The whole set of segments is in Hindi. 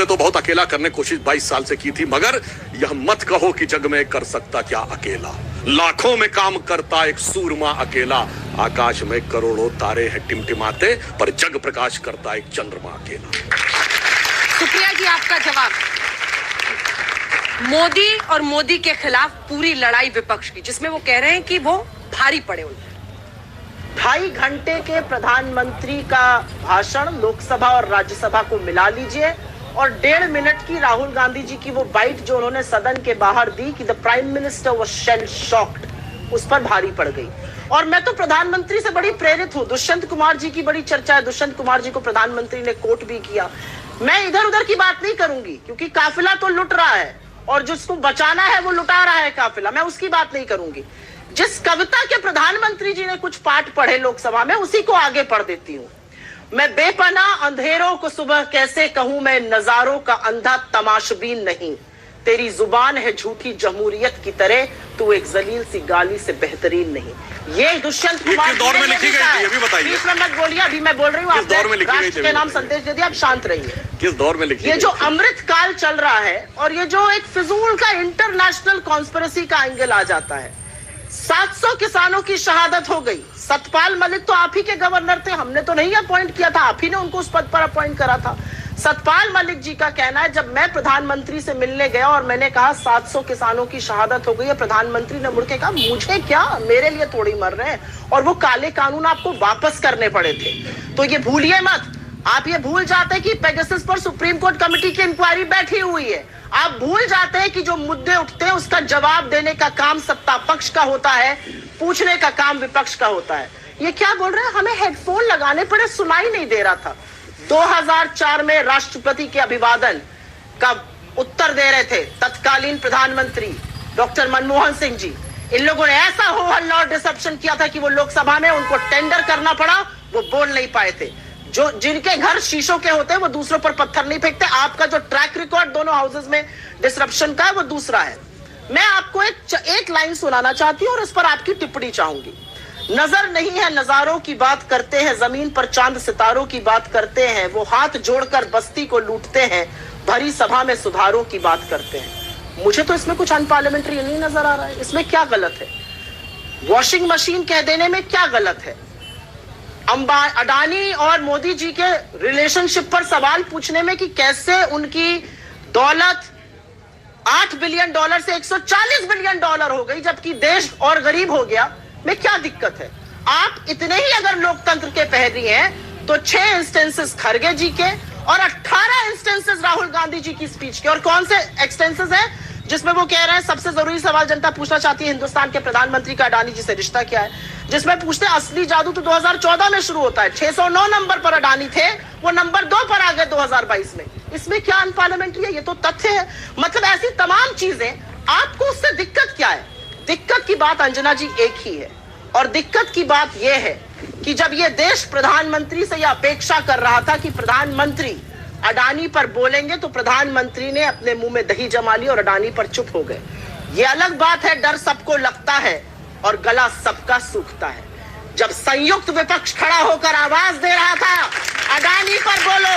तो बहुत अकेला करने की कोशिश 22 साल से की थी, मगर यह मत कहो कि जग में कर सकता क्या अकेला। लाखों में काम करता एक सूरमा अकेला, आकाश में करोड़ों तारे हैं टिमटिमाते, पर जग प्रकाश करता एक चंद्रमा अकेला। सुप्रिया जी, आपका जवाब। मोदी और मोदी के खिलाफ पूरी लड़ाई विपक्ष की, जिसमें वो कह रहे हैं कि वो भारी पड़े उन 2.5 घंटे के प्रधानमंत्री का भाषण लोकसभा और राज्यसभा को मिला लीजिए, और 1.5 मिनट की राहुल गांधी जी की वो बाइट जो उन्होंने सदन के बाहर दी कि the prime minister was shell shocked, उस पर भारी पड़ गई। और मैं तो प्रधानमंत्री से बड़ी प्रेरित हूं। दुष्यंत कुमार जी की बड़ी चर्चा है, दुष्यंत कुमार जी को प्रधानमंत्री ने कोट भी किया। मैं इधर उधर की बात नहीं करूंगी, क्योंकि काफिला तो लुट रहा है और जिसको बचाना है वो लुटा रहा है काफिला, मैं उसकी बात नहीं करूंगी। जिस कविता के प्रधानमंत्री जी ने कुछ पाठ पढ़े लोकसभा में, उसी को आगे पढ़ देती हूं। मैं बेपनाह अंधेरों को सुबह कैसे कहूं, मैं नजारों का अंधा तमाशबीन नहीं। तेरी जुबान है झूठी जमहूरियत की तरह, तू एक जलील सी गाली से बेहतरीन नहीं। ये दुष्यंत कुमार किस दौर में लिखी गई थी, ये भी बताइए। बीच में मत बोलिए, अभी मैं बोल रही हूँ। किस दौर में लिखी गई थी, राष्ट्र के नाम संदेश दे दिया, आप शांत रहिए। किस दौर में लिखी ये गई जो थी? अमृत काल चल रहा है और ये जो एक फिजूल का इंटरनेशनल कॉन्स्पिरेसी का एंगल आ जाता है। 700 किसानों की शहादत हो गई। सतपाल मलिक तो आप ही के गवर्नर थे, हमने तो नहीं अपॉइंट किया था, आप ही ने उनको उस पद पर अपॉइंट करा था। सतपाल मलिक जी का कहना है, जब मैं प्रधानमंत्री से मिलने गया और मैंने कहा 700 किसानों की शहादत हो गई है, प्रधानमंत्री ने मुड़ के कहा मुझे क्या, मेरे लिए थोड़ी मर रहे हैं, और वो काले कानून आपको वापस करने पड़े थे। तो ये भूलिए मत, आप ये भूल जाते हैं कि पेगासस पर सुप्रीम कोर्ट कमेटी की इंक्वायरी बैठी हुई है। आप भूल जाते हैं कि जो मुद्दे उठते हैं उसका जवाब देने का काम सत्ता पक्ष का होता है, पूछने का काम विपक्ष का होता है। ये क्या बोल रहे हैं, हमें हेडफोन लगाने पड़े, सुनाई नहीं दे रहा था। 2004 में राष्ट्रपति के अभिवादन का उत्तर दे रहे थे तत्कालीन प्रधानमंत्री डॉक्टर मनमोहन सिंह जी। इन लोगों ने ऐसा हो हल्ला और डिसरप्शन किया था कि वो लोकसभा में उनको टेंडर करना पड़ा, वो बोल नहीं पाए थे। जो जिनके घर शीशों के होते हैं वो दूसरों पर पत्थर नहीं फेंकते। आपका जो ट्रैक रिकॉर्ड दोनों हाउसेस में डिसरप्शन का है वो दूसरा है। मैं आपको एक लाइन सुनाना चाहती हूं और इस पर आपकी टिप्पणी चाहूंगी। नजर नहीं है नजारों की बात करते हैं, जमीन पर चांद सितारों की बात करते हैं, वो हाथ जोड़कर बस्ती को लूटते हैं, भरी सभा में सुधारों की बात करते हैं। मुझे तो इसमें कुछ अनपार्लियामेंट्री नहीं नजर आ रहा है। इसमें क्या गलत है? वॉशिंग मशीन कह देने में क्या गलत है? अडानी और मोदी जी के रिलेशनशिप पर सवाल पूछने में कि कैसे उनकी दौलत $8 बिलियन से $140 बिलियन हो गई, जबकि देश और गरीब हो गया, में क्या दिक्कत है? आप इतने ही अगर लोकतंत्र के पहरी हैं तो 6 इंस्टेंसेस खरगे जी के और 18 इंस्टेंसेस राहुल गांधी जी की स्पीच के। और कौन से एक्सटेंसेस हैं जिसमें वो कह रहे हैं सबसे जरूरी सवाल जनता पूछना चाहती है, हिंदुस्तान के प्रधानमंत्री का अडानी जी से रिश्ता क्या है? जिसमें पूछते हैं असली जादू तो 2014 में शुरू होता है। 609 नंबर पर अडानी थे, वो नंबर 2 पर आ गए 2022 में। इसमें क्या अनपार्लियामेंट्री है? ये तो तथ्य है। मतलब ऐसी तमाम चीजें, आपको उससे दिक्कत क्या है? दिक्कत की बात अंजना जी एक ही है, और दिक्कत की बात यह है कि जब ये देश प्रधानमंत्री से यह अपेक्षा कर रहा था कि प्रधानमंत्री अडानी पर बोलेंगे, तो प्रधानमंत्री ने अपने मुंह में दही जमा ली और अडानी पर चुप हो गए। ये अलग बात है, डर सबको लगता है और गला सबका सूखता है। जब संयुक्त विपक्ष खड़ा होकर आवाज दे रहा था अडानी पर बोलो,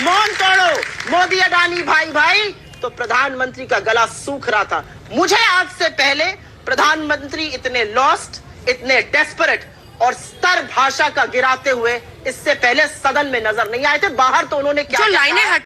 मौन तोड़ो, मोदी अडानी भाई भाई, तो प्रधानमंत्री का गला सूख रहा था। मुझे आज से पहले प्रधानमंत्री इतने लॉस्ट, इतने डेस्परेट और स्तर भाषा का गिराते हुए इससे पहले सदन में नजर नहीं आए थे। बाहर तो उन्होंने क्या लाइनें